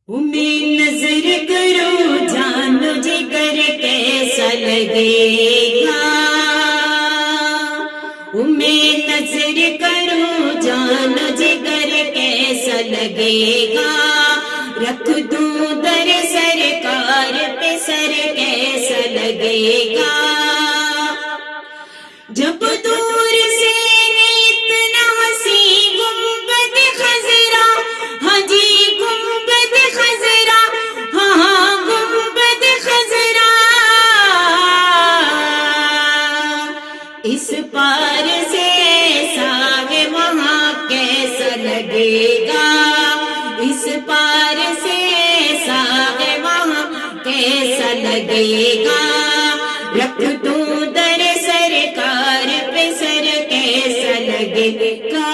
تمہیں نظر کرو جانو جگر کیسا لگے گا، تمہیں نظر کرو جانو جگر کیسا لگے گا، رکھ دوں در سرکار پہ سر کیسا لگے گا، جب دور سے اتنا حسین گنبد خضرا، ہاں جی گنبد خضرا، ہاں ہاں گنبد خضرا، اس پار سے ساوے وہاں کیسا لگے گا، اس پار سے ساوے وہاں کیسا لگے گا، رکھ دوں در سرکار پہ سر کیسا لگے گا،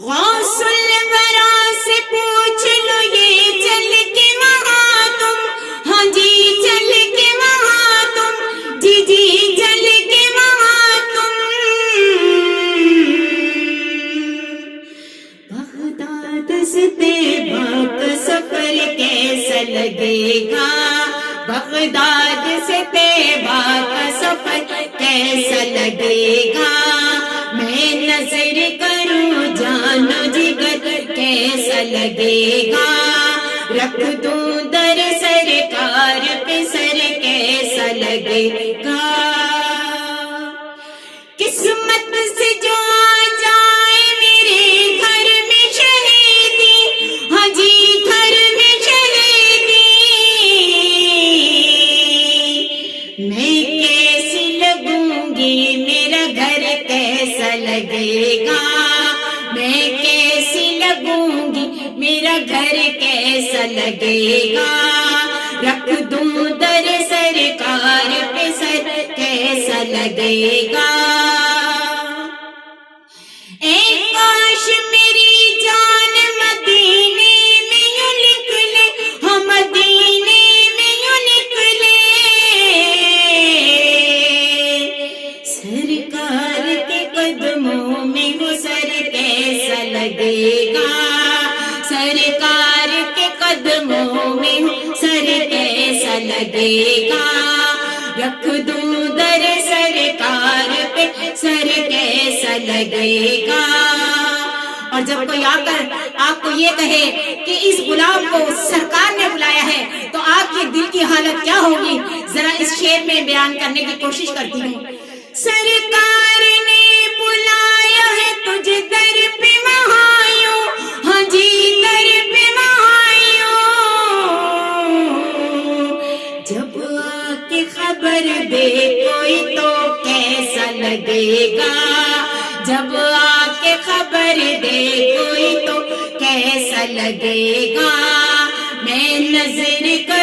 غوث الورا سے پوچھ لو یہ چل کے وہاں تم، ہاں جی چل کے وہاں تم، جی جی چل کے وہاں تم، بغداد سے طیبہ کا سفر کیسا لگے گا، بغداد سے طیبہ کا سفر کیسا لگے گا، میں نظر کروں جانو جگر کیسا لگے گا، رکھ دوں در سرکار پہ سر کیسا لگے گا، قسمت سے جو آ جائے میرے گھر میں شہیدی، ہاں جی گھر میں شہیدی، میں کیسی لگوں گی میرا گھر کیسا لگے گا، میں کیسی لگوں گی میرا گھر کیسا لگے گا، رکھ دوں در سرکار پہ سر کیسا لگے گا، اے کاش میری جان مدینے میں یوں نکلے، ہاں مدینے میں یوں نکلے، سرکار کے قدموں میں وہ سر کیسا لگے گا، سرکار کے قدموں میں سر کیسا لگے گا، رکھ دوں در سرکار پہ سر کیسا لگے گا، اور جب کوئی آ کر آپ کو یہ کہے کہ اس غلام کو سرکار نے بلایا ہے تو آپ کے دل کی حالت کیا ہوگی، ذرا اس شعر میں بیان کرنے کی کوشش کرتی ہوں، سرکار نے بلایا ہے تجھے در پہ وہاں یوں، ہاں جی در پہ وہاں یوں، جب آ کے خبر دے کوئی تو کیسا لگے گا، جب آ کے خبر دے کوئی تو کیسا لگے گا، میں نظر کر